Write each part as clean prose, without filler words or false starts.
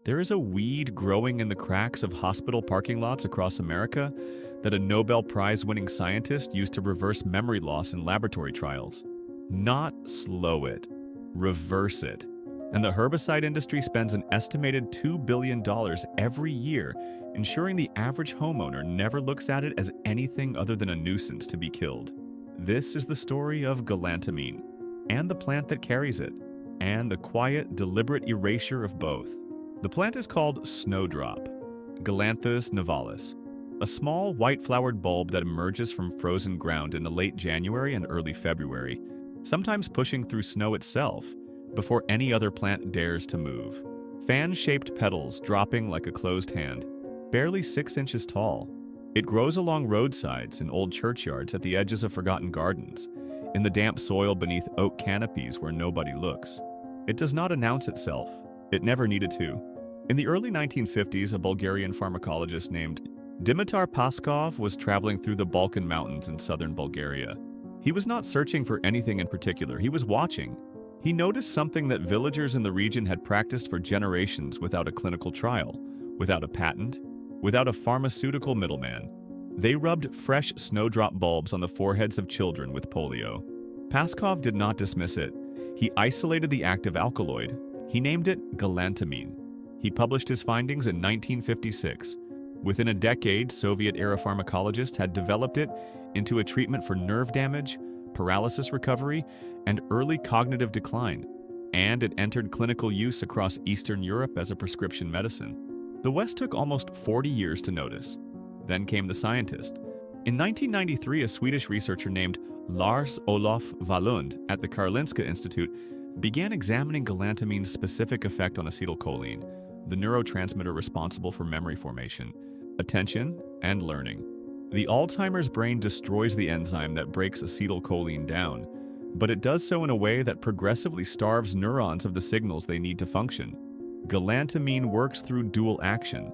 There is a weed growing in the cracks of hospital parking lots across America that a Nobel Prize-winning scientist used to reverse memory loss in laboratory trials. Not slow it, reverse it. And the herbicide industry spends an estimated $2 billion every year ensuring the average homeowner never looks at it as anything other than a nuisance to be killed. This is the story of galantamine, and the plant that carries it, and the quiet, deliberate erasure of both. The plant is called snowdrop, Galanthus nivalis, a small white-flowered bulb that emerges from frozen ground in late January and early February, sometimes pushing through snow itself before any other plant dares to move. Fan-shaped petals dropping like a closed hand, barely 6 inches tall. It grows along roadsides, in old churchyards, at the edges of forgotten gardens, in the damp soil beneath oak canopies where nobody looks. It does not announce itself. It never needed to. In the early 1950s, a Bulgarian pharmacologist named Dimitar Paskov was traveling through the Balkan Mountains in southern Bulgaria. He was not searching for anything in particular, he was watching. He noticed something that villagers in the region had practiced for generations without a clinical trial, without a patent, without a pharmaceutical middleman. They rubbed fresh snowdrop bulbs on the foreheads of children with polio. Paskov did not dismiss it. He isolated the active alkaloid. He named it galantamine. He published his findings in 1956. Within a decade, Soviet-era pharmacologists had developed it into a treatment for nerve damage, paralysis recovery, and early cognitive decline, and it entered clinical use across Eastern Europe as a prescription medicine. The West took almost 40 years to notice. Then came the scientist. In 1993, a Swedish researcher named Lars Olof Wallund at the Karolinska Institute began examining galantamine's specific effect on acetylcholine, the neurotransmitter responsible for memory formation, attention, and learning. The Alzheimer's brain destroys the enzyme that breaks acetylcholine down, but it does so in a way that progressively starves neurons of the signals they need to function. Galantamine works through dual action.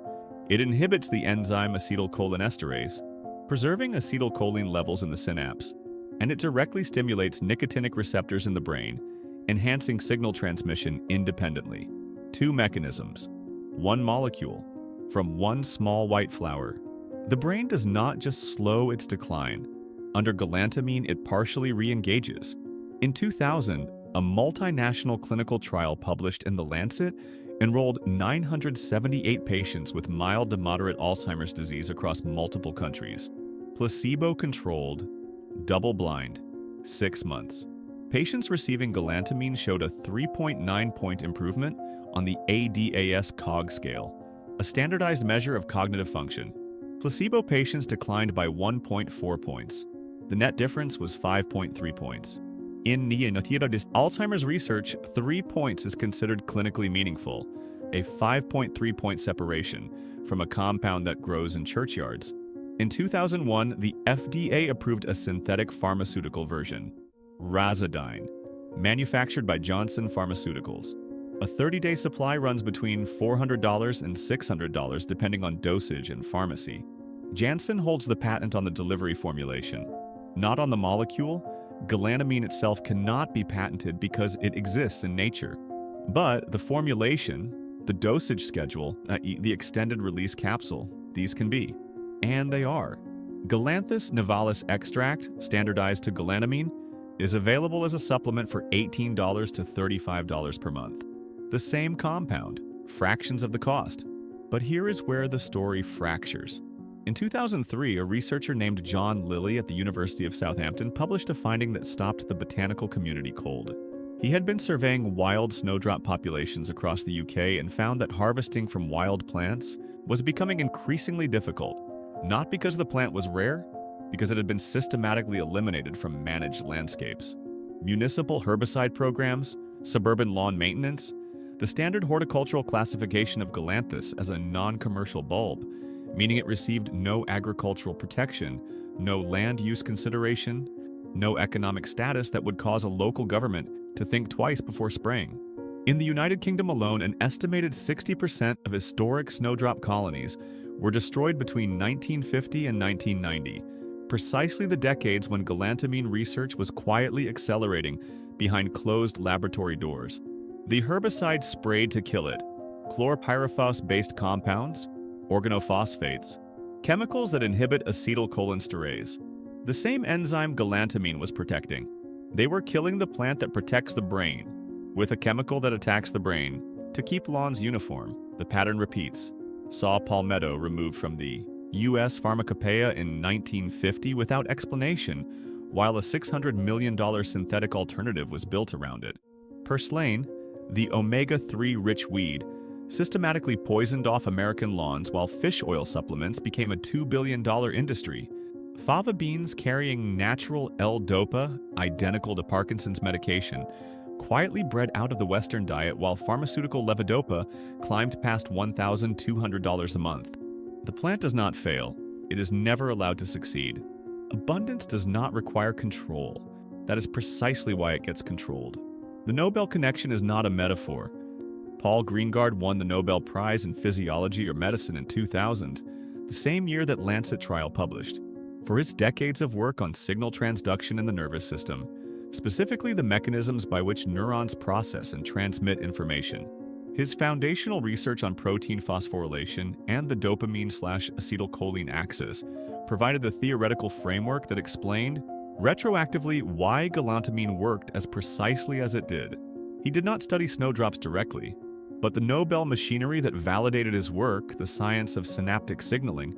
It inhibits the enzyme acetylcholinesterase, preserving acetylcholine levels in the synapse, and it directly stimulates nicotinic receptors in the brain, enhancing signal transmission independently. 2 mechanisms, 1 molecule, from one small white flower. The brain does not just slow its decline. Under galantamine, it partially re-engages. In 2000, a multinational clinical trial published in The Lancet enrolled 978 patients with mild to moderate Alzheimer's disease across multiple countries. Placebo-controlled, double-blind, 6 months. Patients receiving galantamine showed a 3.9-point improvement on the ADAS-Cog scale, a standardized measure of cognitive function. Placebo patients declined by 1.4 points. The net difference was 5.3 points. In neonatal Alzheimer's research, 3 points is considered clinically meaningful, a 5.3-point separation from a compound that grows in churchyards. In 2001, the FDA approved a synthetic pharmaceutical version, Razidine, manufactured by Johnson Pharmaceuticals. A 30-day supply runs between $400 and $600 depending on dosage and pharmacy. Janssen holds the patent on the delivery formulation. Not on the molecule, galantamine itself cannot be patented because it exists in nature. But the formulation, the dosage schedule, the extended release capsule, these can be. And they are. Galanthus nivalis extract, standardized to galantamine, is available as a supplement for $18 to $35 per month. The same compound, fractions of the cost. But here is where the story fractures. In 2003, a researcher named John Lilly at the University of Southampton published a finding that stopped the botanical community cold. He had been surveying wild snowdrop populations across the UK and found that harvesting from wild plants was becoming increasingly difficult, not because the plant was rare, because it had been systematically eliminated from managed landscapes. Municipal herbicide programs, suburban lawn maintenance, the standard horticultural classification of Galanthus as a non-commercial bulb, meaning it received no agricultural protection, no land use consideration, no economic status that would cause a local government to think twice before spraying. In the United Kingdom alone, an estimated 60% of historic snowdrop colonies were destroyed between 1950 and 1990, precisely the decades when galantamine research was quietly accelerating behind closed laboratory doors. The herbicide sprayed to kill it, Chloropyrifos-based compounds, organophosphates, chemicals that inhibit acetylcholinesterase, the same enzyme galantamine was protecting. They were killing the plant that protects the brain with a chemical that attacks the brain. To keep lawns uniform, the pattern repeats. Saw palmetto removed from the U.S. Pharmacopoeia in 1950 without explanation, while a $600 million synthetic alternative was built around it. Purslane, the omega-3 rich weed, systematically poisoned off American lawns while fish oil supplements became a $2 billion industry. Fava beans carrying natural L-Dopa, identical to Parkinson's medication, quietly bred out of the Western diet while pharmaceutical levodopa climbed past $1,200 a month. The plant does not fail. It is never allowed to succeed. Abundance does not require control. That is precisely why it gets controlled. The Nobel connection is not a metaphor. Paul Greengard won the Nobel Prize in Physiology or Medicine in 2000, the same year that Lancet trial published, for his decades of work on signal transduction in the nervous system, specifically the mechanisms by which neurons process and transmit information. His foundational research on protein phosphorylation and the dopamine/acetylcholine axis provided the theoretical framework that explained, retroactively, why galantamine worked as precisely as it did. He did not study snowdrops directly, but the Nobel machinery that validated his work, the science of synaptic signaling,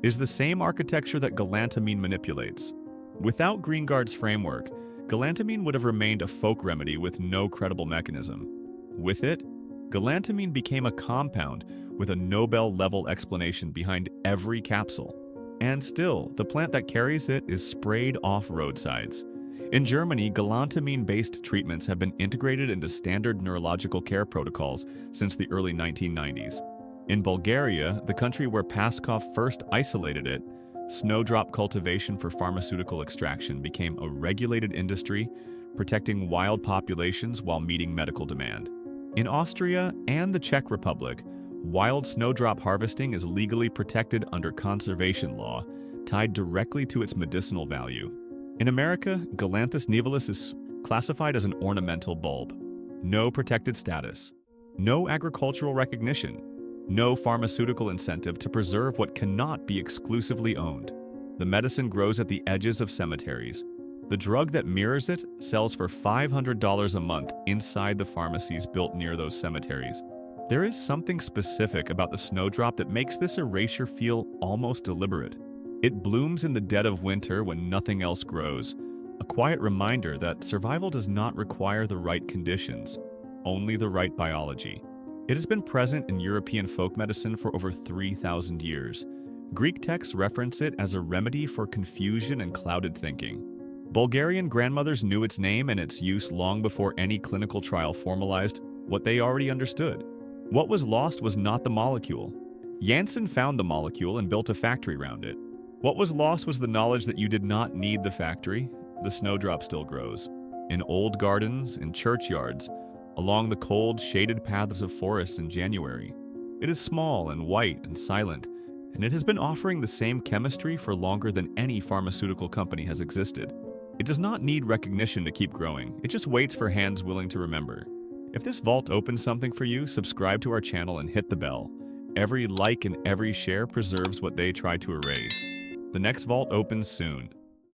is the same architecture that galantamine manipulates. Without Greengard's framework, galantamine would have remained a folk remedy with no credible mechanism. With it, galantamine became a compound with a Nobel-level explanation behind every capsule. And still, the plant that carries it is sprayed off roadsides. In Germany, galantamine-based treatments have been integrated into standard neurological care protocols since the early 1990s. In Bulgaria, the country where Paskov first isolated it, snowdrop cultivation for pharmaceutical extraction became a regulated industry, protecting wild populations while meeting medical demand. In Austria and the Czech Republic, wild snowdrop harvesting is legally protected under conservation law, tied directly to its medicinal value. In America, Galanthus nivalis is classified as an ornamental bulb. No protected status, no agricultural recognition, no pharmaceutical incentive to preserve what cannot be exclusively owned. The medicine grows at the edges of cemeteries. The drug that mirrors it sells for $500 a month inside the pharmacies built near those cemeteries. There is something specific about the snowdrop that makes this erasure feel almost deliberate. It blooms in the dead of winter when nothing else grows, a quiet reminder that survival does not require the right conditions, only the right biology. It has been present in European folk medicine for over 3,000 years. Greek texts reference it as a remedy for confusion and clouded thinking. Bulgarian grandmothers knew its name and its use long before any clinical trial formalized what they already understood. What was lost was not the molecule. Janssen found the molecule and built a factory around it. What was lost was the knowledge that you did not need the factory. The snowdrop still grows. In old gardens, in churchyards, along the cold, shaded paths of forests in January. It is small and white and silent, and it has been offering the same chemistry for longer than any pharmaceutical company has existed. It does not need recognition to keep growing. It just waits for hands willing to remember. If this vault opens something for you, subscribe to our channel and hit the bell. Every like and every share preserves what they try to erase. The next vault opens soon.